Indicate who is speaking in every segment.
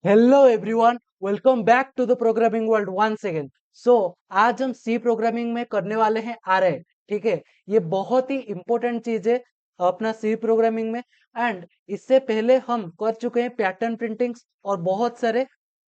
Speaker 1: Hello everyone, welcome back to the programming world once again. So आज हम सी programming में करने वाले हैं आर ए। ठीक है, ये बहुत ही इंपॉर्टेंट चीज है अपना सी प्रोग्रामिंग में। एंड इससे पहले हम कर चुके हैं पैटर्न प्रिंटिंग्स और बहुत सारे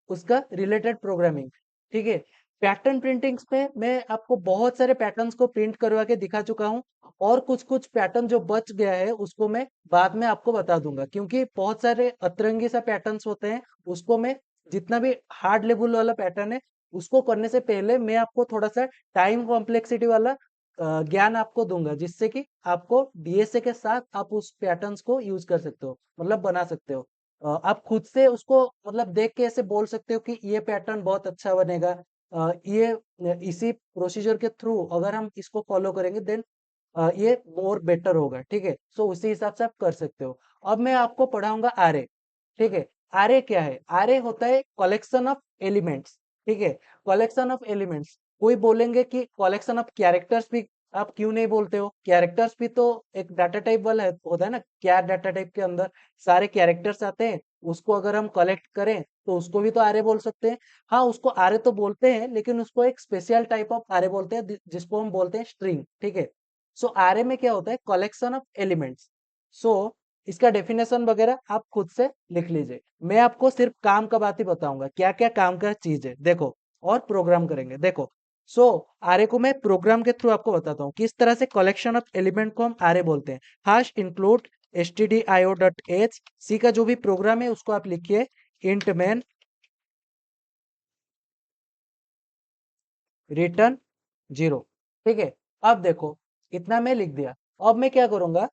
Speaker 1: उसका रिलेटेड प्रोग्रामिंग। ठीक है, पैटर्न प्रिंटिंग्स में मैं आपको बहुत सारे पैटर्न्स को प्रिंट करवा के दिखा चुका हूँ। और कुछ कुछ पैटर्न जो बच गया है उसको मैं बाद में आपको बता दूंगा, क्योंकि बहुत सारे अतरंगी सा पैटर्न्स होते हैं। उसको मैं जितना भी हार्ड लेवल वाला पैटर्न है उसको करने से पहले मैं आपको थोड़ा सा टाइम कॉम्प्लेक्सिटी वाला ज्ञान आपको दूंगा, जिससे कि आपको डीएसए के साथ आप उस पैटर्न्स को यूज कर सकते हो, मतलब बना सकते हो। आप खुद से उसको मतलब देख के ऐसे बोल सकते हो कि ये पैटर्न बहुत अच्छा बनेगा। ये इसी प्रोसीजर के थ्रू अगर हम इसको फॉलो करेंगे देन ये मोर बेटर होगा। ठीक है, सो उसी हिसाब से आप कर सकते हो। अब मैं आपको पढ़ाऊंगा आरे। ठीक है, आरे क्या है? आरे होता है कलेक्शन ऑफ एलिमेंट्स। ठीक है, कलेक्शन ऑफ एलिमेंट्स। कोई बोलेंगे कि कलेक्शन ऑफ कैरेक्टर्स भी आप क्यों नहीं बोलते हो? कैरेक्टर्स भी तो एक डाटा टाइप वाला होता है ना। क्या डाटा टाइप के अंदर सारे कैरेक्टर्स आते हैं, उसको अगर हम कलेक्ट करें तो उसको भी तो आरे बोल सकते हैं। हाँ, उसको आरे तो बोलते हैं, लेकिन उसको एक स्पेशल टाइप ऑफ आरे बोलते हैं जिसको हम बोलते हैं स्ट्रिंग। ठीक है, सो आरए में क्या होता है? Collection of elements. सो इसका डेफिनेशन वगैरह आप खुद से लिख लीजिए। मैं आपको सिर्फ काम का बात ही बताऊंगा, क्या क्या काम का चीज है देखो। और प्रोग्राम करेंगे देखो। सो आरए को मैं प्रोग्राम के थ्रू आपको बताता हूँ किस तरह से कलेक्शन ऑफ एलिमेंट को हम आरए बोलते हैं। Hash include stdio.h। सी का जो भी प्रोग्राम है उसको आप लिखिए इंट मैन रिटर्न 0। ठीक है, अब देखो इतना मैं लिख दिया। अब मैं क्या करूंगा?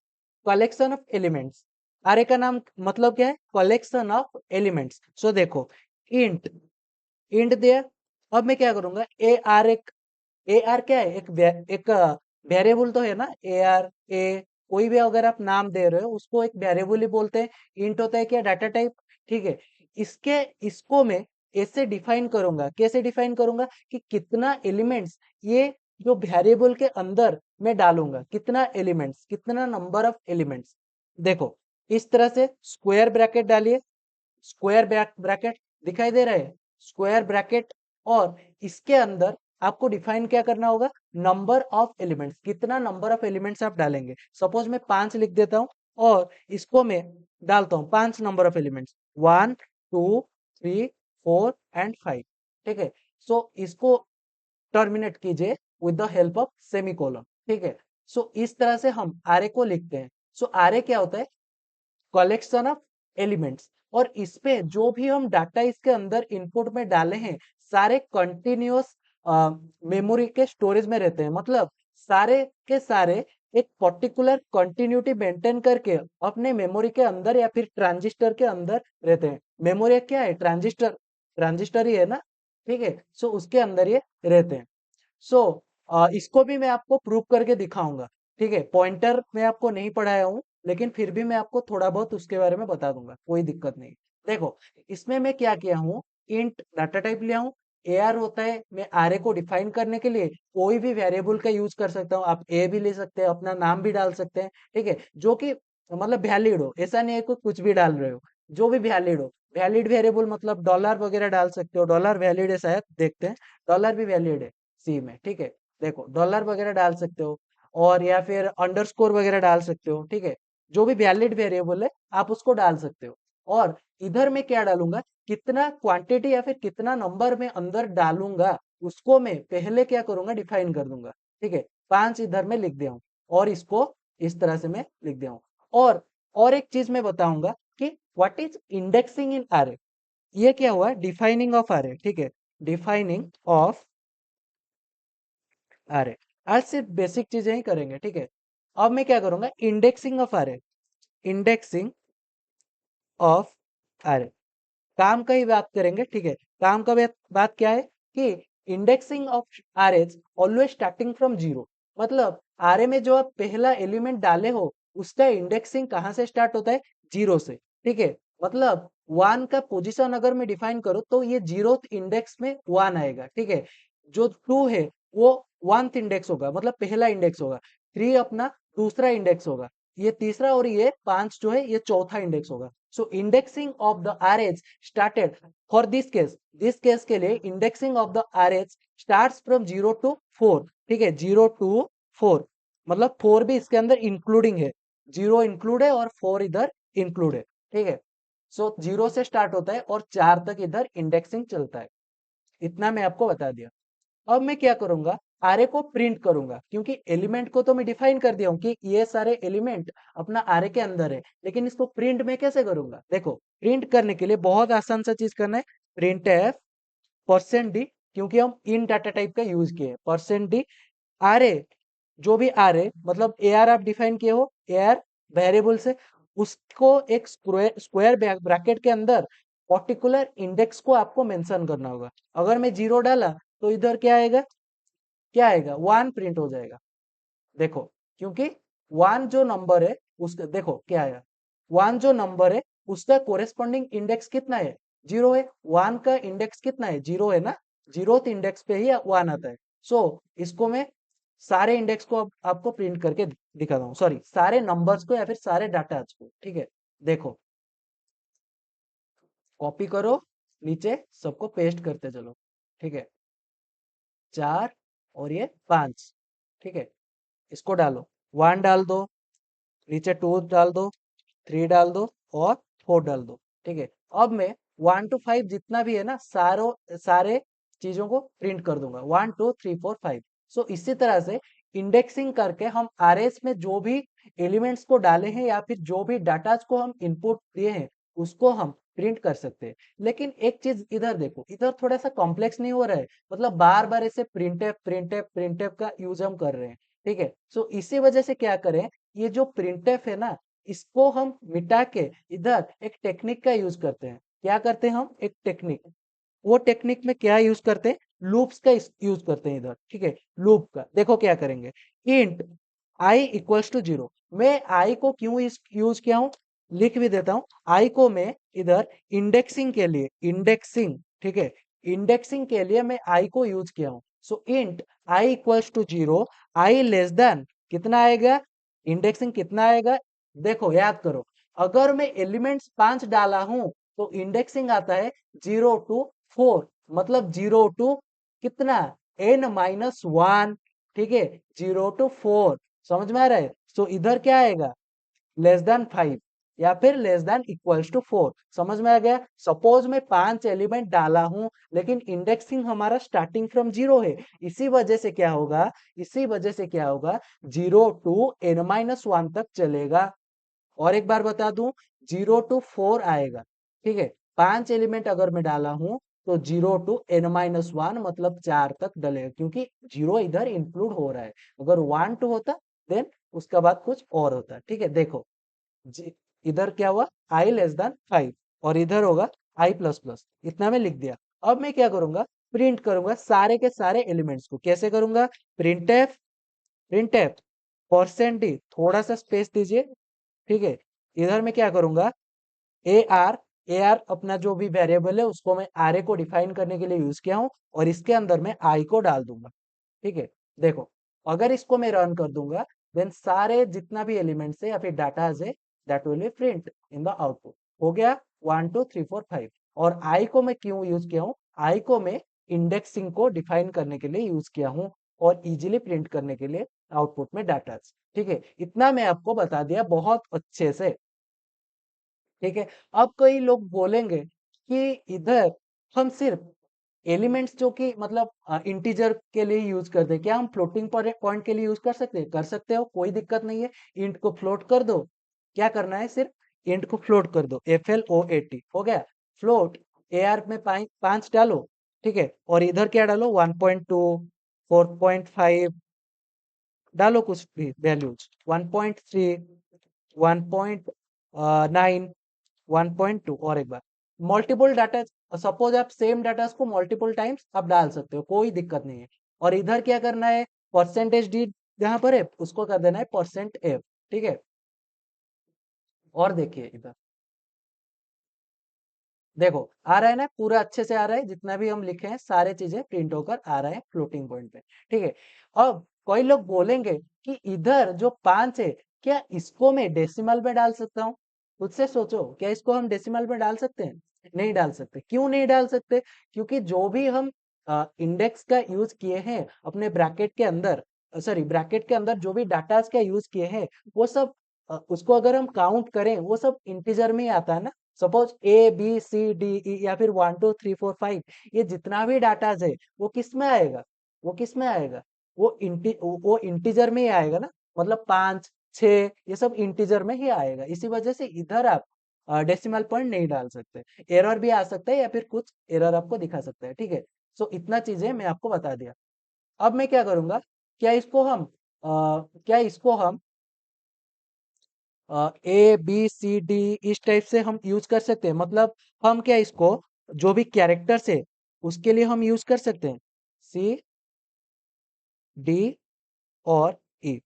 Speaker 1: Collection of elements. अरे का नाम मतलब क्या है? Collection of elements. सो देखो, इंट इंट दिया। अब मैं क्या करूंगा? ए आर एक ए आर क्या है? एक वेरिएबल तो है ना। ए आर ए कोई भी अगर आप नाम दे रहे हो उसको एक वेरिएबल ही बोलते हैं। इंट होता है क्या? Data type. ठीक है, इसके इसको मैं ऐसे डिफाइन करूंगा। कैसे डिफाइन करूंगा? कि कितना एलिमेंट्स ये जो वेरिएबल के अंदर मैं डालूंगा, कितना एलिमेंट्स, कितना नंबर ऑफ एलिमेंट्स। देखो इस तरह से स्क्वायर ब्रैकेट डालिए। स्क्वायर ब्रैकेट दिखाई दे रहा है? Square bracket. और इसके अंदर आपको डिफाइन क्या करना होगा? नंबर ऑफ एलिमेंट्स, कितना नंबर ऑफ एलिमेंट्स आप डालेंगे। सपोज मैं 5 लिख देता हूं और इसको मैं डालता हूं 5 नंबर ऑफ एलिमेंट्स, 1 2 3 4 एंड 5। ठीक है, सो इसको टर्मिनेट कीजिए with the help of semicolon. ठीक है, सो इस तरह से हम आरे को लिखते हैं। सो आरे क्या होता है? Collection of elements. और इसपे जो भी हम डाटा इसके अंदर इनपुट में डाले हैं सारे कंटिन्यूअस मेमोरी के स्टोरेज में रहते हैं। मतलब सारे के सारे एक पर्टिकुलर कंटिन्यूटी मेंटेन करके अपने मेमोरी के अंदर या फिर ट्रांजिस्टर के अंदर रहते हैं। मेमोरी क्या है? ट्रांजिस्टर। ट्रांजिस्टर ही है ना। ठीक है, सो उसके अंदर ये रहते हैं। सो इसको भी मैं आपको प्रूव करके दिखाऊंगा। ठीक है, पॉइंटर मैं आपको नहीं पढ़ाया हूँ, लेकिन फिर भी मैं आपको थोड़ा बहुत उसके बारे में बता दूंगा, कोई दिक्कत नहीं। देखो इसमें मैं क्या किया हूँ? इंट डाटा टाइप लिया हूँ। ए आर होता है, मैं आर ए को डिफाइन करने के लिए कोई भी वेरिएबल का यूज कर सकता हूँ। आप ए भी ले सकते हैं, अपना नाम भी डाल सकते हैं। ठीक है, जो कि मतलब वैलिड हो। ऐसा नहीं है कि कुछ भी डाल रहे हो, जो भी वैलिड हो। वैलिड वेरिएबल मतलब डॉलर वगैरह डाल सकते हो। डॉलर वैलिड है शायद, देखते हैं। डॉलर भी वैलिड है सी में। ठीक है, देखो डॉलर वगैरह डाल सकते हो, और या फिर अंडरस्कोर वगैरह डाल सकते हो। ठीक है, जो भी वैलिड वेरिएबल है आप उसको डाल सकते हो। और इधर मैं क्या डालूंगा? कितना क्वांटिटी या फिर कितना नंबर में अंदर डालूंगा उसको मैं पहले क्या करूंगा? डिफाइन कर दूंगा। ठीक है, 5 इधर में लिख दिया हूं और इसको इस तरह से मैं लिख दिया हूं। और एक चीज मैं बताऊंगा कि what is indexing in RA. ये क्या हुआ? Defining of RA. ठीक है, डिफाइनिंग ऑफ अरे आज सिर्फ बेसिक चीजें ही करेंगे। ठीक है, अब मैं क्या करूंगा? इंडेक्सिंग ऑफ अरे। इंडेक्सिंग ऑफ अरे, काम का ही बात करेंगे। ठीक है, काम का बात क्या है? कि indexing of arrays always starting from zero. मतलब आरए में जो आप पहला एलिमेंट डाले हो उसका इंडेक्सिंग कहाँ से स्टार्ट होता है? जीरो से। ठीक है, मतलब 1 का पोजीशन अगर मैं डिफाइन करूँ तो ये जीरो इंडेक्स में 1 आएगा। ठीक है, जो 2 है वो 1th इंडेक्स होगा, मतलब पहला इंडेक्स होगा। 3 अपना दूसरा इंडेक्स होगा। ये तीसरा और ये 5 जो है ये चौथा इंडेक्स होगा। So indexing of the arrays started for this case के लिए indexing of the arrays starts from 0 to 4। ठीक है, 0 टू 4 मतलब 4 भी इसके अंदर इंक्लूडिंग है, 0 इंक्लूड है और 4 इधर इंक्लूड है। ठीक है, सो 0 से स्टार्ट होता है और 4 तक इधर इंडेक्सिंग चलता है। इतना मैं आपको बता दिया। अब मैं क्या करूंगा, आरे को प्रिंट करूंगा, क्योंकि एलिमेंट को तो मैं डिफाइन कर दिया हूं कि ये सारे एलिमेंट अपना आरे के अंदर है, लेकिन इसको प्रिंट में कैसे करूंगा। देखो, प्रिंट करने के लिए बहुत आसान सा चीज करना है, प्रिंट एफ परसेंट डी, क्योंकि हम इन डाटा टाइप का यूज किए परसेंट डी आरे, जो भी आरे मतलब ए आर आप डिफाइन किए हो, ए आर वेरिएबल से, उसको एक स्क्वायर ब्रैकेट के अंदर पर्टिकुलर इंडेक्स को आपको मेंशन करना होगा। अगर मैं 0 डाला तो इधर क्या आएगा, क्या आएगा, 1 प्रिंट हो जाएगा। देखो, क्योंकि 1 जो नंबर है उसका, देखो क्या आया, 1 जो नंबर है उसका कोरेस्पॉन्डिंग इंडेक्स कितना है, 0 है। 1 का इंडेक्स कितना है, 0 है ना, 0th इंडेक्स पे ही 1 आता है। सो इसको मैं सारे इंडेक्स को अब आपको प्रिंट करके दिखाता हूँ, सॉरी सारे नंबर्स को या फिर सारे डाटा को। ठीक है, देखो, कॉपी करो, नीचे सबको पेस्ट करते चलो। ठीक है, 4 और ये 5। ठीक है, इसको डालो, 1 डाल दो, नीचे 2 डाल दो, 3 डाल दो और 4 डाल दो। ठीक है, अब मैं 1 to 5 जितना भी है ना, सारे चीजों को प्रिंट कर दूंगा, 1 2 3 4 5। सो इसी तरह से इंडेक्सिंग करके हम आरएस में जो भी एलिमेंट्स को डाले हैं या फिर जो भी डाटा को हम इनपुट दिए हैं उसको हम प्रिंट कर सकते हैं। लेकिन एक चीज इधर देखो, इधर थोड़ा सा कॉम्प्लेक्स नहीं हो रहा है, मतलब बार बार ऐसे प्रिंटफ का यूज हम कर रहे हैं। ठीक है, सो इसी वजह से क्या करें, ये जो प्रिंटफ है ना, इसको हम मिटा के इधर एक टेक्निक का यूज करते हैं। क्या करते हैं हम, एक टेक्निक, वो टेक्निक में क्या यूज करते हैं, लूप्स का यूज करते हैं इधर। ठीक है, लूप का देखो क्या करेंगे, इंट आई इक्वल्स टू 0। मैं आई को क्यों यूज किया हूं, लिख भी देता हूं। आई को मैं इधर इंडेक्सिंग के लिए, इंडेक्सिंग, ठीक है, इंडेक्सिंग के लिए मैं आई को यूज किया हूं। So int I equals to 0, I less than कितना आएगा, इंडेक्सिंग कितना आएगा, देखो याद करो, अगर मैं एलिमेंट्स 5 डाला हूं तो इंडेक्सिंग आता है 0 टू 4, मतलब 0 टू कितना, n-1। ठीक है, 0 टू 4, समझ में आ रहा है। सो इधर क्या आएगा, लेस देन 5 या फिर लेस देन इक्वल्स टू 4, समझ में आ गया। सपोज मैं 5 एलिमेंट डाला हूं, लेकिन इंडेक्सिंग हमारा स्टार्टिंग फ्रॉम 0 है, इसी वजह से क्या होगा, इसी वजह से क्या होगा, 0 टू n-1 तक चलेगा। और एक बार बता दूं, 0 टू 4 आएगा। ठीक है, 5 एलिमेंट अगर मैं डाला हूं तो 0 टू n-1 मतलब 4 तक डलेगा, क्योंकि 0 इधर इंक्लूड हो रहा है। अगर 1 2 होता देन उसका बाद कुछ और होता। ठीक है, देखो, इधर क्या हुआ, आई लेस देन 5 और इधर होगा आई प्लस प्लस, इतना मैं लिख दिया। अब मैं क्या करूंगा, प्रिंट करूंगा सारे के सारे एलिमेंट्स को। कैसे करूंगा, प्रिंट एफ परसेंट डी, थोड़ा सा स्पेस दीजिए। ठीक है, इधर मैं क्या करूंगा, ए आर अपना जो भी वेरिएबल है उसको मैं आर ए को डिफाइन करने के लिए यूज किया हूं, और इसके अंदर मैं आई को डाल दूंगा। ठीक है, देखो, अगर इसको मैं रन कर दूंगा देन सारे जितना भी एलिमेंट्स है या फिर डाटाज है that will be print in the output. हो गया 1 2 3 4 5। और आई को मैं क्यों यूज किया हूँ, आई को मैं इंडेक्सिंग को डिफाइन करने के लिए यूज किया हूँ और इजीली प्रिंट करने के लिए आउटपुट में डाटा। ठीक है, इतना मैं आपको बता दिया बहुत अच्छे से। ठीक है, अब कई लोग बोलेंगे कि इधर हम सिर्फ एलिमेंट्स जो कि मतलब इंटीजर के लिए यूज करते हैं, क्या हम फ्लोटिंग पॉइंट के लिए यूज कर सकते हैं, कर सकते हो, कोई दिक्कत नहीं है। इंट को फ्लोट कर दो, क्या करना है, सिर्फ इंट को फ्लोट कर दो, FLOAT हो गया। फ्लोट ए आर में 5 डालो। ठीक है, और इधर क्या डालो, 1.2 4.5 डालो, कुछ भी वैल्यूज, 1.3 1.9 1.2। और एक बार मल्टीपल डाटा, सपोज आप सेम डाटा को मल्टीपल टाइम्स आप डाल सकते हो, कोई दिक्कत नहीं है। और इधर क्या करना है, परसेंटेज डी जहां पर है उसको कर देना है %f। ठीक है, और देखिए इधर, देखो आ रहा है ना, पूरा अच्छे से आ रहा है, जितना भी हम लिखे हैं सारे चीजें प्रिंट होकर आ रहा है फ्लोटिंग पॉइंट पे। ठीक है, अब कोई लोग बोलेंगे कि इधर जो 5 है क्या इसको मैं डेसिमल में डाल सकता हूँ? खुद से सोचो, क्या इसको हम डेसिमल में डाल सकते हैं? नहीं डाल सकते। क्यों नहीं डाल सकते? क्योंकि जो भी हम इंडेक्स का यूज किए हैं अपने ब्रैकेट के अंदर, सॉरी ब्रैकेट के अंदर जो भी डाटास का यूज किए हैं, वो सब उसको अगर हम काउंट करें वो सब इंटीजर में ही आता है ना। Suppose A B C D E या फिर 1 2 3 4 5, ये जितना भी डाटाज है वो किस में आएगा? वो किस में आएगा? वो इंटीजर में ही आएगा ना। मतलब 5 6 ये सब इंटीजर में ही आएगा। इसी वजह से इधर आप डेसिमल पॉइंट नहीं डाल सकते। एरर भी आ सकता है या फिर कुछ एरर आपको दिखा सकता है, ठीक है। सो इतना चीजें मैं आपको बता दिया। अब मैं क्या करूंगा, क्या इसको हम ए बी सी डी इस टाइप से हम यूज कर सकते हैं? मतलब हम क्या इसको जो भी कैरेक्टर्स है उसके लिए हम यूज कर सकते हैं, सी डी और ई,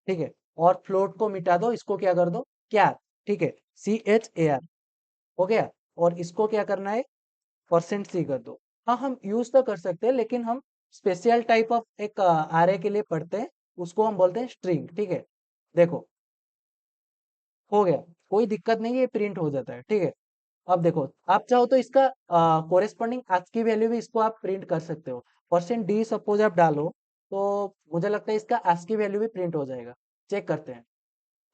Speaker 1: ठीक है। और फ्लोट को मिटा दो, इसको क्या कर दो, कैर, ठीक है, CHAR, हो गया। और इसको क्या करना है, %C कर दो। हाँ, हम यूज तो कर सकते हैं लेकिन हम स्पेशल टाइप ऑफ एक आरे के लिए पढ़ते हैं, उसको हम बोलते हैं स्ट्रिंग, ठीक है। देखो, हो गया, कोई दिक्कत नहीं है, ये प्रिंट हो जाता है, ठीक है। अब देखो, आप चाहो तो इसका कोरेस्पॉन्डिंग आज की वैल्यू भी इसको आप प्रिंट कर सकते हो। %D सपोज आप डालो, तो मुझे लगता है इसका आज की वैल्यू भी प्रिंट हो जाएगा। चेक करते हैं।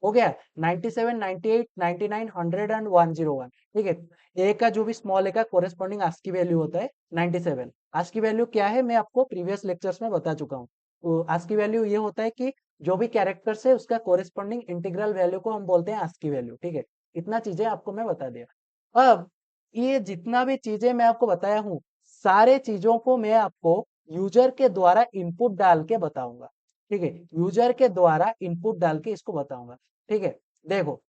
Speaker 1: हो गया, 97 98 99 100 एंड 101, ठीक है। ए का जो भी स्मॉल ए का कोरेस्पॉन्डिंग आस्की वैल्यू होता है 97। आस्की वैल्यू क्या है मैं आपको प्रीवियस लेक्चर्स में बता चुका हूँ। तो आस्की वैल्यू ये होता है कि जो भी कैरेक्टर्स है उसका कोरेस्पॉन्डिंग इंटीग्रल वैल्यू को हम बोलते हैं आस्की वैल्यू, ठीक है। इतना चीजें आपको मैं बता दिया। अब ये जितना भी चीजें मैं आपको बताया हूँ, सारे चीजों को मैं आपको यूजर के द्वारा इनपुट डाल के बताऊंगा, ठीक है। यूजर के द्वारा इनपुट डाल के इसको बताऊंगा, ठीक है। देखो,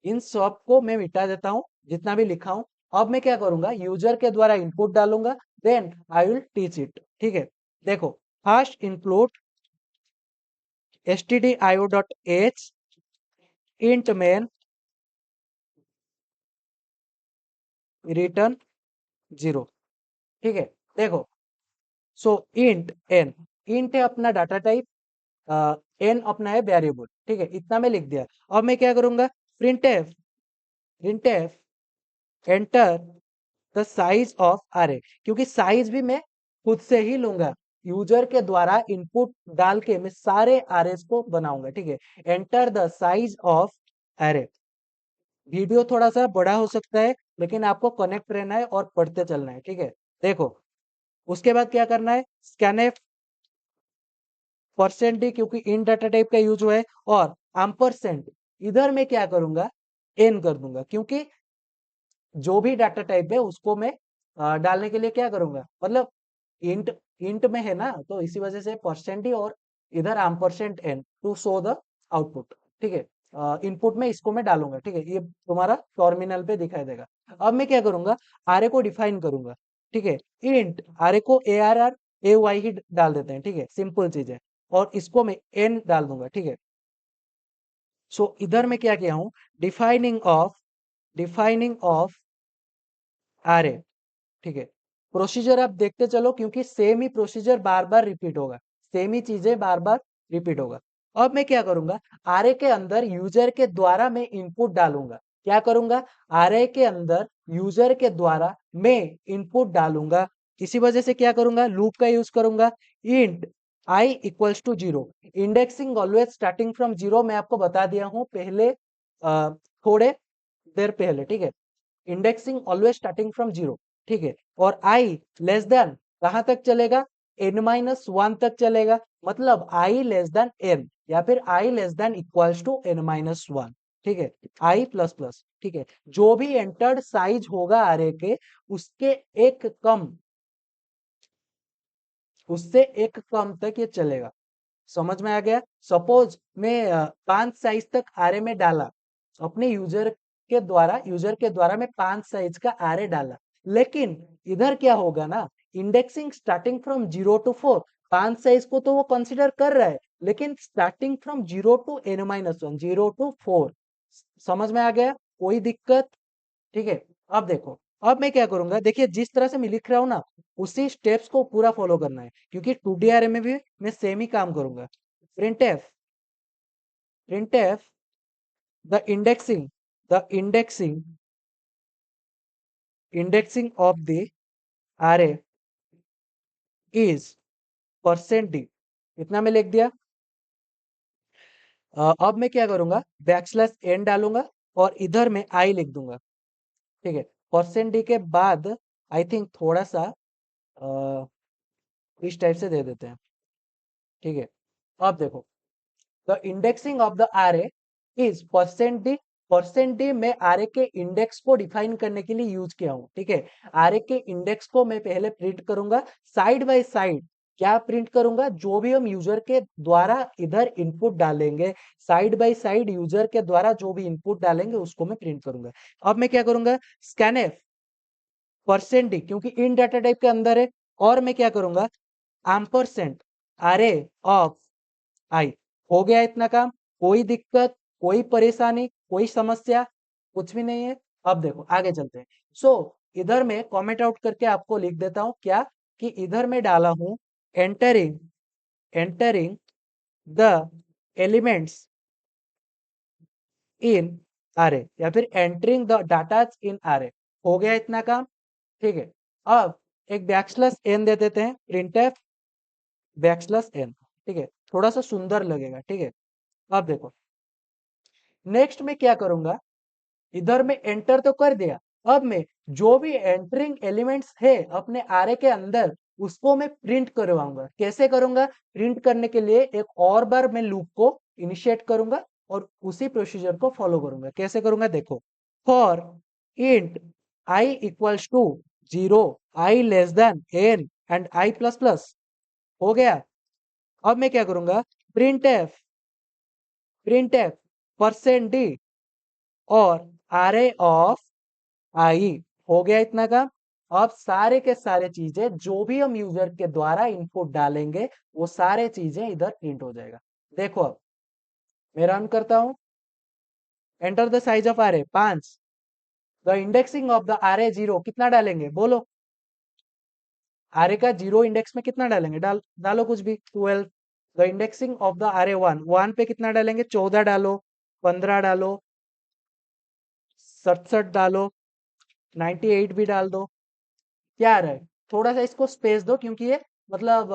Speaker 1: इन सब को मैं मिटा देता हूं जितना भी लिखा हूं। अब मैं क्या करूंगा, यूजर के द्वारा इनपुट डालूंगा, then I will teach it, ठीक है। देखो, first input stdio.h int main return 0, ठीक है। देखो, सो इंट n, इंट है अपना डाटा टाइप, n अपना है वेरिएबल, ठीक है। इतना मैं लिख दिया। अब मैं क्या करूंगा, printf printf enter the size of अरे, क्योंकि साइज भी मैं खुद से ही लूंगा। यूजर के द्वारा इनपुट डाल के मैं सारे अरेज को बनाऊंगा, ठीक है। एंटर द साइज ऑफ अरे। वीडियो थोड़ा सा बड़ा हो सकता है लेकिन आपको कनेक्ट रहना है और पढ़ते चलना है, ठीक है। देखो, उसके बाद क्या करना है, स्कैनफ %D, क्योंकि इन डाटा टाइप का यूज हुआ है, और एम्परसेंड, इधर मैं क्या करूंगा, n कर दूंगा, क्योंकि जो भी डाटा टाइप है उसको मैं डालने के लिए क्या करूंगा, मतलब इंट इंट में है ना, तो इसी वजह से %D और इधर %n to show the output, ठीक है। इनपुट में इसको मैं डालूंगा, ठीक है। ये तुम्हारा टर्मिनल पे दिखाई देगा। अब मैं क्या करूंगा, आरे को डिफाइन करूंगा, ठीक है। इंट आरे को ARR AY ही डाल देते हैं, ठीक है, सिंपल चीज है। और इसको मैं n डाल दूंगा, ठीक है। सो इधर मैं क्या किया हूं, डिफाइनिंग ऑफ आरे, ठीक है। प्रोसीजर आप देखते चलो, क्योंकि सेम ही प्रोसीजर बार बार रिपीट होगा, सेम ही चीजें बार बार रिपीट होगा। अब मैं क्या करूंगा, आरए के अंदर यूजर के द्वारा मैं इनपुट डालूंगा। क्या करूंगा, आरए के अंदर यूजर के द्वारा मैं इनपुट डालूंगा। इसी वजह से क्या करूंगा, लूप का यूज करूंगा। Int I equals to 0, indexing always starting from 0, मैं आपको बता दिया हूं पहले, थोड़े देर पहले, ठीक है। इंडेक्सिंग ऑलवेज स्टार्टिंग फ्रॉम 0, ठीक है। और आई लेस देन कहां तक चलेगा, n-1 तक चलेगा। मतलब आई लेस देन n या फिर I less than equals to n-1, ठीक है। आई प्लस प्लस, ठीक है। जो भी एंटर्ड साइज होगा array के, उसके एक कम उससे एक कम तक ये चलेगा। समझ में आ गया। सपोज मैं 5 साइज तक आरे में डाला, अपने यूजर के द्वारा मैं 5 साइज का आरे डाला, लेकिन इधर क्या होगा ना, indexing starting from 0 to 4, 5 size को तो वो कंसिडर कर रहा है, लेकिन starting from 0 to n-1, 0 to 4। समझ में आ गया, कोई दिक्कत, ठीक है। अब देखो, अब मैं क्या करूंगा, देखिए जिस तरह से मैं लिख रहा हूं ना, उसी स्टेप्स को पूरा फॉलो करना है, क्योंकि 2D array में भी मैं सेम ही काम करूंगा। printf printf the indexing of the array is %d। इतना मैं लिख दिया। अब मैं क्या करूंगा, बैकस्लैश एन डालूंगा और इधर मैं आई लिख दूंगा। ठीक है, %d के बाद आई थिंक थोड़ा सा इस टाइप से दे देते हैं। ठीक है, अब देखो, the indexing of the array is %d। %d मैं array के इंडेक्स को डिफाइन करने के लिए यूज किया हूं। ठीक है, array के इंडेक्स को मैं पहले प्रिंट करूंगा, साइड बाय साइड क्या प्रिंट करूंगा, जो भी हम यूजर के द्वारा इधर इनपुट डालेंगे, साइड बाय साइड यूजर के द्वारा जो भी इनपुट डालेंगे उसको मैं प्रिंट करूंगा। अब मैं क्या करूंगा, स्कैनफ %d क्योंकि इन डाटा टाइप के अंदर है, और मैं क्या करूंगा, एम्परसेंड array ऑफ आई। हो गया इतना काम, कोई दिक्कत, कोई परेशानी, कोई समस्या कुछ भी नहीं है। अब देखो आगे चलते हैं। सो इधर मैं कमेंट आउट करके आपको लिख देता हूं क्या, कि इधर मैं डाला हूं entering entering the elements in array, या फिर entering the data in array. हो गया इतना काम। ठीक है, अब एक बैकस्लैश एन दे देते हैं, प्रिंटफ बैकस्लैश एन। ठीक है, थोड़ा सा सुंदर लगेगा। ठीक है, अब देखो नेक्स्ट में क्या करूंगा, इधर में एंटर तो कर दिया, अब मैं जो भी एंटरिंग एलिमेंट्स है अपने आरे के अंदर उसको मैं प्रिंट करवाऊंगा। कैसे करूंगा, प्रिंट करने के लिए एक और बार मैं लूप को इनिशिएट करूंगा और उसी प्रोसीजर को फॉलो करूंगा। कैसे करूंगा देखो, for int I equals to 0, I less than n and i plus plus. हो गया। अब मैं क्या करूंगा, प्रिंट एफ %d और array ऑफ आई। हो गया इतना काम। अब सारे के सारे चीजें जो भी हम यूजर के द्वारा इनपुट डालेंगे वो सारे चीजें इधर प्रिंट हो जाएगा। देखो अब मैं रन करता हूं, enter the size of array 5, the indexing of the array 0 कितना डालेंगे बोलो, array का 0 इंडेक्स में कितना डालेंगे, डालो कुछ भी, 12। The indexing of the array 1 पे कितना डालेंगे, 14 डालो, 15 डालो, 67 डालो, 98 भी डाल दो। क्या आ रहा है, थोड़ा सा इसको स्पेस दो क्योंकि ये मतलब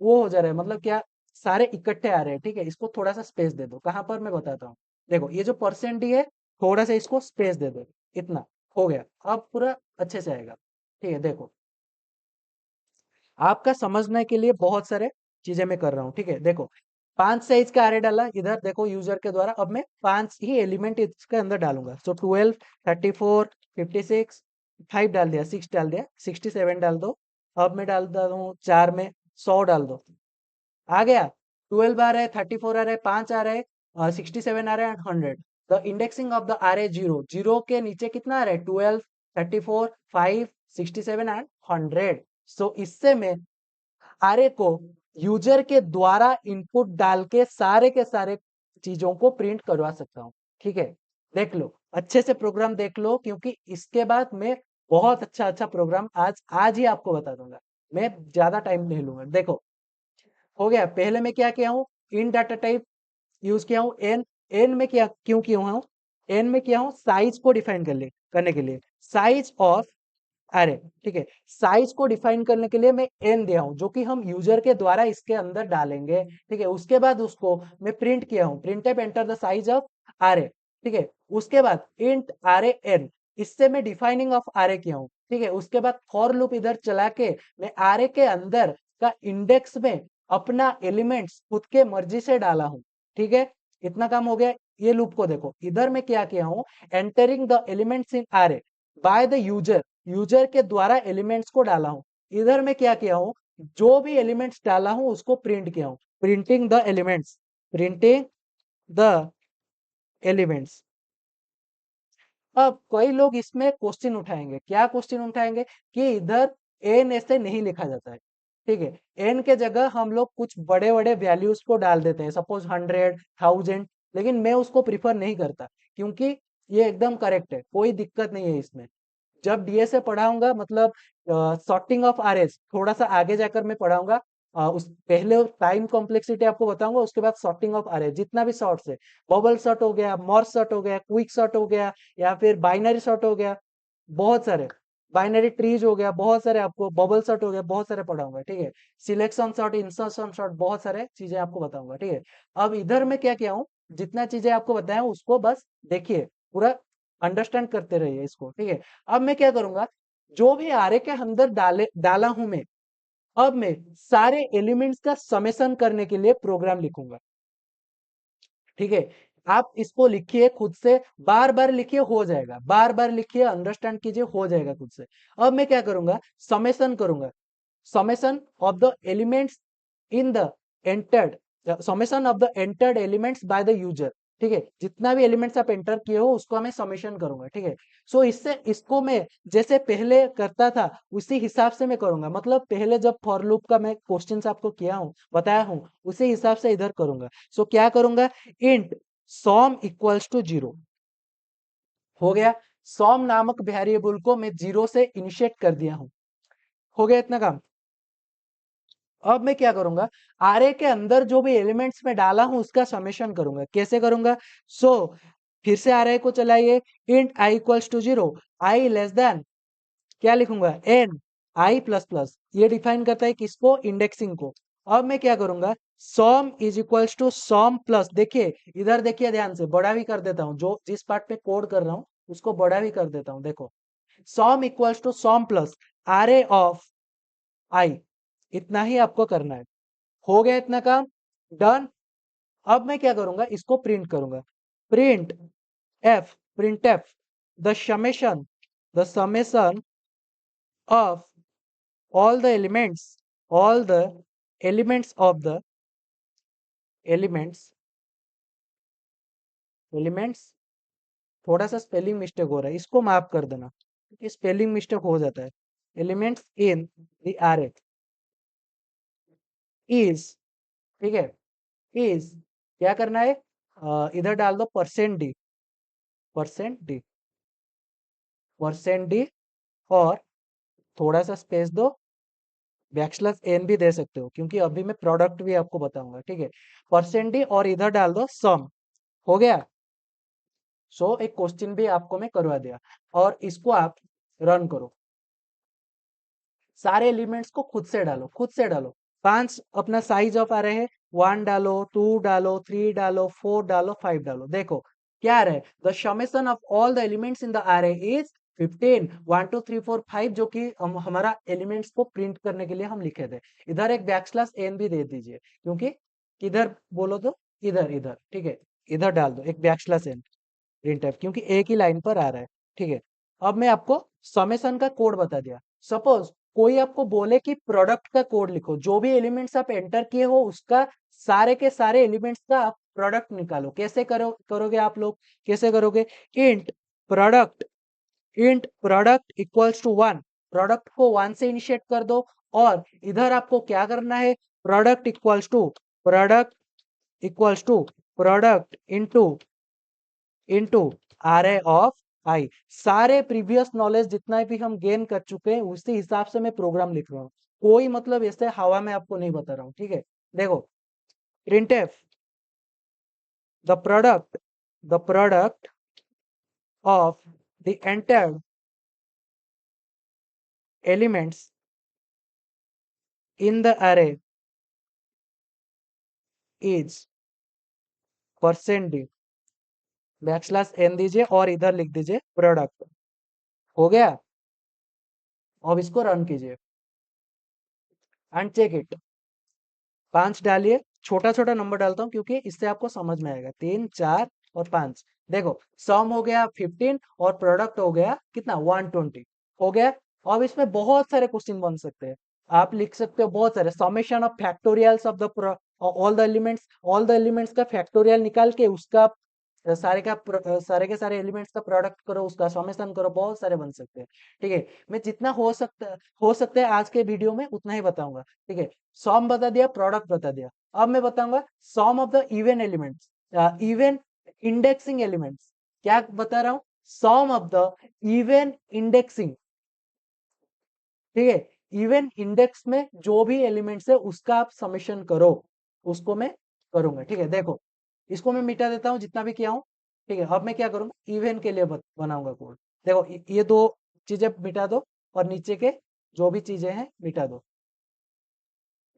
Speaker 1: वो हो जा रहा है, मतलब क्या, सारे इकट्ठे आ रहे हैं। ठीक है, इसको थोड़ा सा स्पेस दे दो, कहां पर मैं बताता हूँ। देखो ये जो % है, थोड़ा सा इसको स्पेस दे दो, इतना हो गया। अब पूरा अच्छे से आएगा। ठीक है, देखो आपका समझने के लिए बहुत सारे चीजें मैं कर रहा हूँ। ठीक है, देखो 5 साइज का array डाला इधर, देखो यूजर के द्वारा। अब मैं 5 ही एलिमेंट इसके अंदर डालूंगा। सो 12, 34, 56, 5 डाल दिया, 6 डाल दिया, 67 डाल दो। अब मैं डाल देता हूँ 4 में 100 डाल दो। आ गया, 12 आ रहा है, 34 आ रहा है, 5 आ रहा है, 67 आ रहा है, 100। The indexing of the array 0, 0 के नीचे कितना आ रहा है, 12, 34, 5, 67 एंड 100। सो इससे मैं array को यूजर के द्वारा इनपुट डाल के सारे चीजों को प्रिंट करवा सकता हूँ। ठीक है, देख लो अच्छे से प्रोग्राम देख लो, क्योंकि इसके बाद मैं बहुत अच्छा अच्छा प्रोग्राम आज आज ही आपको बता दूंगा। मैं ज्यादा टाइम नहीं लूंगा। देखो हो गया, पहले मैं क्या किया हूँ, इन डाटा टाइप यूज किया हूँ एन। एन में क्या क्यों किया हूँ, एन में किया हूँ साइज को डिफाइन करने के लिए, साइज ऑफ अरे ठीक है, साइज को डिफाइन करने के लिए मैं एन दिया हूं जो कि हम यूजर के द्वारा इसके अंदर डालेंगे। ठीक है, उसके बाद उसको मैं प्रिंट किया हूं, print enter the size of array. ठीक है, उसके बाद इंट आरे एन, इससे मैं डिफाइनिंग ऑफ आरे किया हूं। ठीक है, उसके बाद फॉर लूप इधर चला के मैं आरे के अंदर का इंडेक्स में अपना एलिमेंट्स खुद के मर्जी से डाला हूं। ठीक है, इतना काम हो गया। ये लूप को देखो, इधर मैं क्या किया हूं, entering the elements in array by the user, user के द्वारा एलिमेंट्स को डाला हूं। इधर मैं क्या किया हूं, जो भी एलिमेंट्स डाला हूं उसको प्रिंट किया हूं, printing the elements, printing the elements. अब कई लोग इसमें क्वेश्चन उठाएंगे, क्या क्वेश्चन उठाएंगे, कि इधर एन ऐसे नहीं लिखा जाता है। ठीक है, एन के जगह हम लोग कुछ बड़े बड़े वैल्यूज को डाल देते हैं, सपोज 100, 1000। लेकिन मैं उसको प्रिफर नहीं करता, क्योंकि ये एकदम करेक्ट है, कोई दिक्कत नहीं है इसमें। जब डीएसए पढ़ाऊंगा, मतलब सॉर्टिंग ऑफ आरएस थोड़ा सा आगे जाकर मैं पढ़ाऊंगा, उस पहले टाइम कॉम्प्लेक्सिटी आपको बताऊंगा, उसके बाद सॉर्टिंग ऑफ अरे, जितना भी सॉर्ट्स है, बबल सॉर्ट हो गया, मर्ज सॉर्ट हो गया, क्विक सॉर्ट हो गया, या फिर बाइनरी सॉर्ट हो गया, बहुत सारे बाइनरी ट्रीज हो गया, बहुत सारे आपको बबल सॉर्ट हो गया, बहुत सारे पढ़ाऊंगा, ठीक है। सिलेक्शन सॉर्ट, इंसर्शन सॉर्ट, बहुत सारे चीजें आपको बताऊंगा, ठीक है। अब इधर मैं क्या किया हूँ, जितना चीजें आपको बताया हूँ उसको बस देखिए, पूरा अंडरस्टैंड करते रहिए इसको, ठीक है। अब मैं क्या करूंगा, जो भी आरे के अंदर डाला हूं मैं, अब मैं सारे एलिमेंट्स का समेशन करने के लिए प्रोग्राम लिखूंगा, ठीक है। आप इसको लिखिए खुद से, बार बार लिखिए, हो जाएगा, बार बार लिखिए, अंडरस्टैंड कीजिए, हो जाएगा खुद से। अब मैं क्या करूंगा, समेशन करूंगा, summation of the elements in the entered, summation of the entered elements bye the user, ठीक है। जितना भी एलिमेंट्स आप एंटर किए हो उसको मैं समेशन करूंगा, ठीक है। सो इससे इसको मैं जैसे पहले करता था उसी हिसाब से मैं करूंगा, मतलब पहले जब फॉर लूप का मैं क्वेश्चंस आपको किया हूं, बताया हूं, उसी हिसाब से इधर करूंगा। सो क्या करूंगा, इंट सॉम इक्वल्स टू 0, हो गया। सॉम नामक वेरिएबल को मैं 0 से इनिशिएट कर दिया हूं, हो गया इतना काम। अब मैं क्या करूंगा, आरे के अंदर जो भी एलिमेंट्स में डाला हूं उसका समेशन करूंगा, कैसे करूंगा। सो फिर से आरे को चलाइए, int I equals to 0, I less than, क्या लिखूंगा, एन आई प्लस प्लस, ये डिफाइन करता है किसको, इंडेक्सिंग को। अब मैं क्या करूंगा, sum is equals to sum plus, देखिए इधर देखिए ध्यान से, बड़ा भी कर देता हूं, जो जिस पार्ट पे कोड कर रहा हूं उसको बड़ा भी कर देता हूं, देखो, sum equals to sum plus array of i, इतना ही आपको करना है, हो गया इतना काम, डन। अब मैं क्या करूंगा, इसको प्रिंट करूंगा, print F the summation, the summation of all the elements, all the elements of the elements, elements, थोड़ा सा स्पेलिंग मिस्टेक हो रहा है, इसको माफ कर देना क्योंकि स्पेलिंग मिस्टेक हो जाता है। Elements in the array is, ठीक है, is, क्या करना है, इधर डाल दो percent d, percent d, percent D, और थोड़ा सा स्पेस दो, बैकस्लैश एन भी दे सकते हो क्योंकि अभी मैं प्रोडक्ट भी आपको बताऊंगा, ठीक है। परसेंट डी और इधर डाल दो सम, हो गया। सो एक क्वेश्चन भी आपको मैं करवा दिया, और इसको आप रन करो, सारे एलिमेंट्स को खुद से डालो, खुद से डालो, 5 अपना साइज ऑफ आ रहे हैं, 1 डालो, 2 डालो, 3 डालो, 4 डालो, 5 डालो, देखो क्या आ रहा है, the summation of all the elements in the array is 15, 1 2 3 4 5, जो कि हमारा एलिमेंट्स को प्रिंट करने के लिए हम लिखे थे। इधर एक बैकस्लैश एन भी दे दीजिए क्योंकि इधर बोलो तो इधर इधर, ठीक है, इधर डाल दो एक बैकस्लैश एन, प्रिंटफ, क्योंकि एक ही लाइन पर आ रहा है, ठीक है। अब मैं आपको समेशन का कोड बता दिया। सपोज कोई आपको बोले कि प्रोडक्ट का कोड लिखो, जो भी एलिमेंट्स आप एंटर किए हो उसका, सारे के सारे एलिमेंट्स का आप प्रोडक्ट निकालो, कैसे करोगे आप लोग, कैसे करोगे, int product, int product equals to 1, product को 1 से इनिशिएट कर दो, और इधर आपको क्या करना है, product equals to, product equals to product into into array of i, सारे प्रीवियस नॉलेज जितना भी हम गेन कर चुके हैं उसी हिसाब से मैं प्रोग्राम लिख रहा हूँ, कोई मतलब ऐसे हवा में आपको नहीं बता रहा हूँ, ठीक है। देखो, printf the product of the enter elements in the array is percent d, backslash n दीजिए और इधर लिख दीजिए प्रोडक्ट, हो गया। अब इसको रन कीजिए एंड चेक इट, 5 डालिए, छोटा छोटा नंबर डालता हूँ क्योंकि इससे आपको समझ में आएगा, 3 4 और 5, देखो सम हो गया 15 और प्रोडक्ट हो गया कितना, 120, हो गया। अब इसमें बहुत सारे क्वेश्चन बन सकते हैं, आप लिख सकते हो बहुत सारे, summation of factorials of the all the elements का फैक्टोरियल निकाल के उसका सारे के सारे एलिमेंट्स का प्रोडक्ट करो, उसका समेशन करो, बहुत सारे बन सकते हैं, ठीक है। मैं जितना हो सकता है आज के वीडियो में उतना ही बताऊंगा, ठीक है। सम बता दिया, प्रोडक्ट बता दिया, अब मैं बताऊंगा sum of the even elements, even indexing elements, क्या बता रहा हूं, sum of the even indexing, ठीक है, इवन इंडेक्स में जो भी एलिमेंट्स है उसका आप समेशन करो, उसको मैं करूंगा। ठीक है, देखो इसको मैं मिटा देता हूँ जितना भी किया हूँ। ठीक है, अब मैं क्या करूंगा, इवन के लिए बनाऊंगा कोड। देखो ये दो चीजें मिटा दो और नीचे के जो भी चीजें हैं मिटा दो,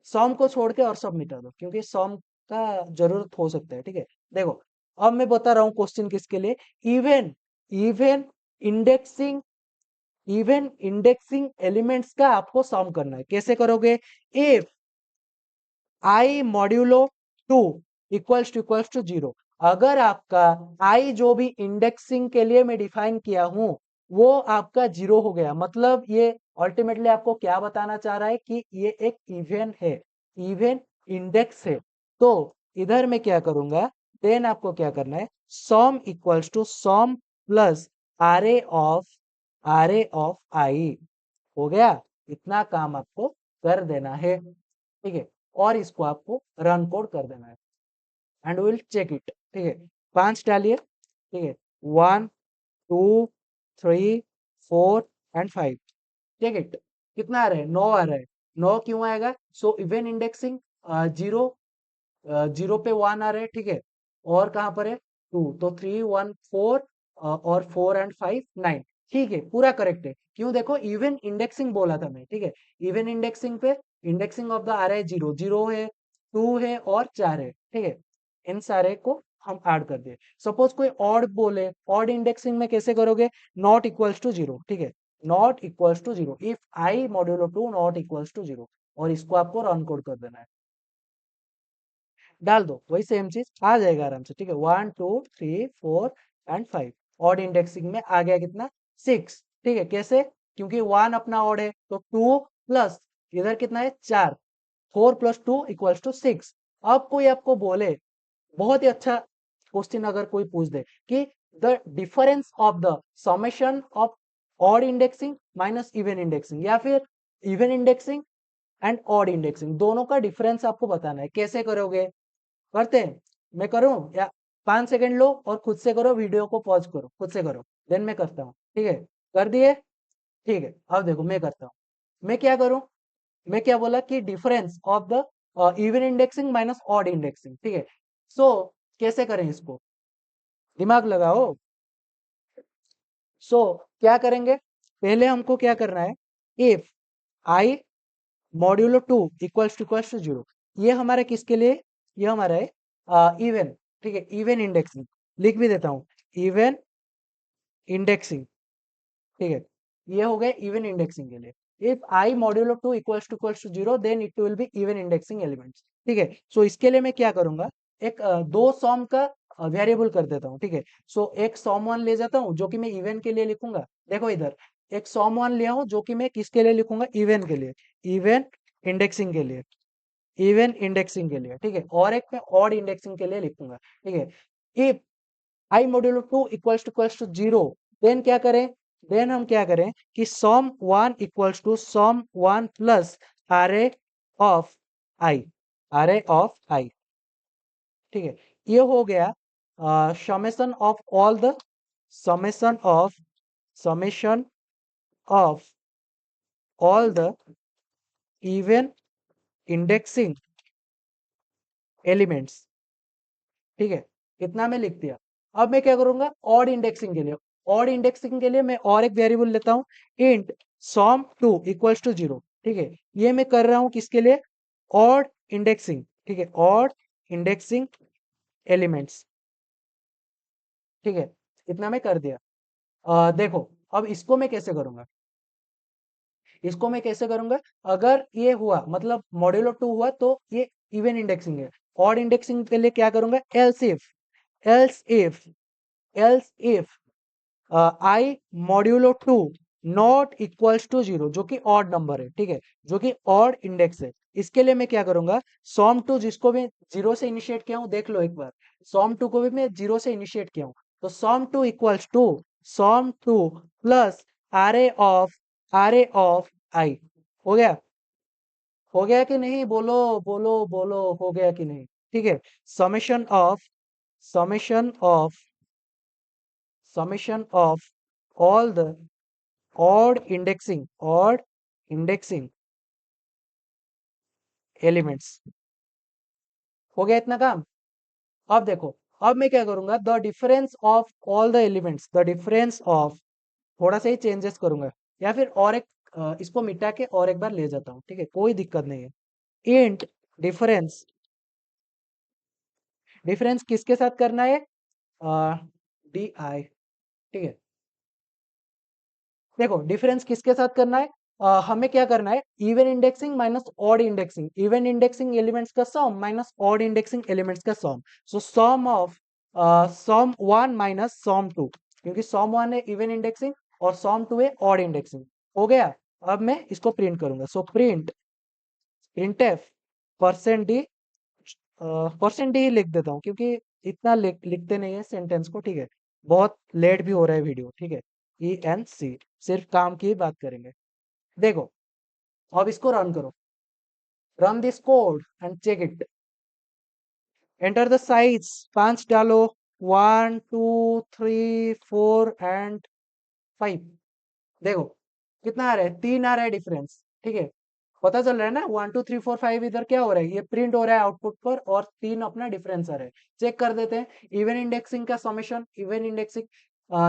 Speaker 1: सॉम को छोड़ के और सब मिटा दो, क्योंकि सॉम का जरूरत हो सकता है। ठीक है, देखो अब मैं बता रहा हूँ क्वेश्चन किसके लिए, even even indexing even indexing elements का आपको सॉम करना है। कैसे करोगे, if i modulo 2 equals to 0, अगर आपका आई जो भी इंडेक्सिंग के लिए मैं डिफाइन किया हूं वो आपका 0 हो गया, मतलब ये अल्टीमेटली आपको क्या बताना चाह रहा है कि ये एक इवन है, इवन इंडेक्स है। तो इधर मैं क्या करूंगा, देन आपको क्या करना है, sum equals to sum plus array of i, हो गया। इतना काम आपको कर देना है। ठीक है, और इसको आपको रन कोड कर देना है एंड विल चेक इट। ठीक है, 5 डालिए। ठीक है, 1 2 3 4 एंड 5, चेक इट। कितना आ रहा है, 9 आ रहा है। 9 क्यों आएगा, सो इवन इंडेक्सिंग 0, 0 पे 1 आ रहा है। ठीक है, और कहाँ पर है 2, तो 3 1 4 और 4 एंड 5 9। ठीक है, पूरा करेक्ट है। क्यों, देखो इवन इंडेक्सिंग बोला था मैं। ठीक है, इवन इंडेक्सिंग पे इंडेक्सिंग ऑफ द आ रहा है 0, 0 है, 2 है और 4 है। ठीक है, इन सारे को हम ऐड कर दिए। सपोज कोई ऑड बोले, ऑड इंडेक्सिंग में कैसे करोगे, नॉट इक्वल्स टू 0। ठीक है, not equals to 0, if i modulo 2 not equals to 0, और इसको आपको रन कोड कर देना है। डाल दो वही सेम चीज आ जाएगा आराम से। ठीक है, 1 2 3 4 एंड 5, ऑड इंडेक्सिंग में आ गया कितना, 6। ठीक है, कैसे, क्योंकि 1 अपना ऑड है तो 2 प्लस इधर कितना है 4, 4 प्लस 2 इक्वल्स टू 6। अब कोई आपको बोले, बहुत ही अच्छा क्वेश्चन अगर कोई पूछ दे कि the difference of the summation of odd indexing minus even indexing, या फिर even indexing and odd indexing, दोनों का डिफरेंस आपको बताना है, कैसे करोगे, करते हैं, मैं करूं या 5 सेकंड लो और खुद से करो, वीडियो को पॉज करो, खुद से करो, देन मैं करता हूँ। ठीक है, कर दिए। ठीक है, अब देखो मैं करता हूँ, मैं क्या करूं, मैं क्या बोला कि difference of the even indexing minus odd indexing. ठीक है, सो कैसे करें इसको, दिमाग लगाओ। सो क्या करेंगे, पहले हमको क्या करना है, if i modulo 2 equals to 0, ये हमारा किसके लिए, ये हमारा है इवन। ठीक है, इवन इंडेक्सिंग, लिख भी देता हूँ, इवन इंडेक्सिंग। ठीक है, ये हो गए इवन इंडेक्सिंग के लिए। If i modulo 2 equals to 0 then it will be even indexing elements. ठीक है, सो इसके लिए मैं क्या करूंगा, एक दो सॉम का वेरिएबल कर देता हूँ। ठीक है, सो एक सॉम वन ले जाता हूँ जो कि मैं इवन के लिए लिखूंगा। देखो इधर एक सॉम वन लिया हूँ जो कि मैं किसके लिए लिखूंगा, इवन के लिए, इवन इंडेक्सिंग के लिए, इवन इंडेक्सिंग के लिए। ठीक है, और एक मैं ऑड इंडेक्सिंग के लिए लिखूंगा। ठीक है, if i modulo 2 equals to 0, then क्या करें, देन हम क्या करें कि sum 1 equals to sum 1 plus array of i, array of i. ठीक है, ये हो गया summation of all the, summation of summation of all the even indexing elements. ठीक है, इतना मैं लिख दिया। अब मैं क्या करूंगा, ऑड इंडेक्सिंग के लिए, ऑड इंडेक्सिंग के लिए मैं और एक वेरिएबल लेता हूं, इंट सॉम 2 इक्वल्स टू 0। ठीक है, ये मैं कर रहा हूं किसके लिए, ऑड इंडेक्सिंग। ठीक है, ऑड इंडेक्सिंग एलिमेंट्स। ठीक है, इतना मैं कर दिया। देखो अब इसको मैं कैसे करूंगा, इसको मैं कैसे करूंगा, अगर ये हुआ मतलब मॉड्यूलो 2 हुआ तो ये इवन इंडेक्सिंग है। ऑड इंडेक्सिंग के लिए क्या करूंगा, else if else if i modulo 2 not equals to 0, जो कि ऑड नंबर है। ठीक है, जो कि ऑड इंडेक्स है, इसके लिए मैं क्या करूंगा, सॉम 2 जिसको मैं 0 से इनिशिएट किया हूं, देख लो एक बार, सॉम 2 को भी मैं 0 से इनिशिएट किया हूं, तो sum 2 equals to sum 2 plus array of i. हो गया, हो गया कि नहीं, बोलो बोलो बोलो, हो गया कि नहीं। ठीक है, summation of summation of summation of all the odd indexing elements. हो गया इतना काम। अब देखो, अब मैं क्या करूंगा, the difference of all the elements, the difference of, थोड़ा सा ही चेंजेस करूंगा, या फिर और एक इसको मिटा के और एक बार ले जाता हूँ, ठीक है, कोई दिक्कत नहीं है। इंट डिफरेंस, डिफरेंस किसके साथ करना है, डी आई, ठीक है। देखो डिफरेंस किसके साथ करना है, हमें क्या करना है, even indexing minus odd indexing, even indexing elements का sum minus odd indexing elements का sum. So sum of sum one minus sum two, क्योंकि सम वन है इवन इंडेक्सिंग और सम टू है ऑड इंडेक्सिंग। हो गया। अब मैं इसको प्रिंट करूंगा, so print printf percent d, percent d ही लिख देता हूँ क्योंकि इतना लिखते नहीं है सेंटेंस को, ठीक है, बहुत लेट भी हो रहा है वीडियो, ठीक है। ई एन सी, सिर्फ काम की ही बात करेंगे। देखो अब इसको रन करो, run this code and check it. Enter the size, 5 डालो, 1 2 3 4 एंड 5। देखो कितना आ रहा है, 3 आ रहा है डिफरेंस, ठीक है। पता चल रहा है ना, 1 2 3 4 5 इधर क्या हो रहा है, ये प्रिंट हो रहा है आउटपुट पर, और 3 अपना डिफरेंस आ रहा है। चेक कर देते हैं, इवन इंडेक्सिंग का समेशन, इवन इंडेक्सिंग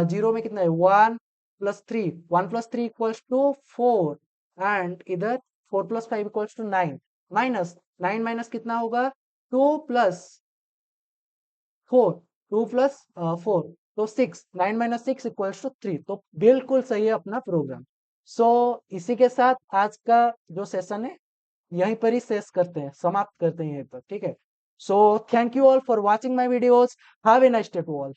Speaker 1: 0 में कितना है, 1 + 3, 1 + 3 इक्वल्स टू 4, एंड इधर 4 + 5 इक्वल्स टू 9, माइनस 9 माइनस कितना होगा, 2 + 4, 2 + 4 तो 6, 9 - 6 = 3, तो बिल्कुल सही है अपना प्रोग्राम। सो इसी के साथ आज का जो सेशन है यहीं पर ही शेष करते हैं, समाप्त करते हैं यहीं पर, ठीक है। So thank you all for watching my videos, have a nice day to all.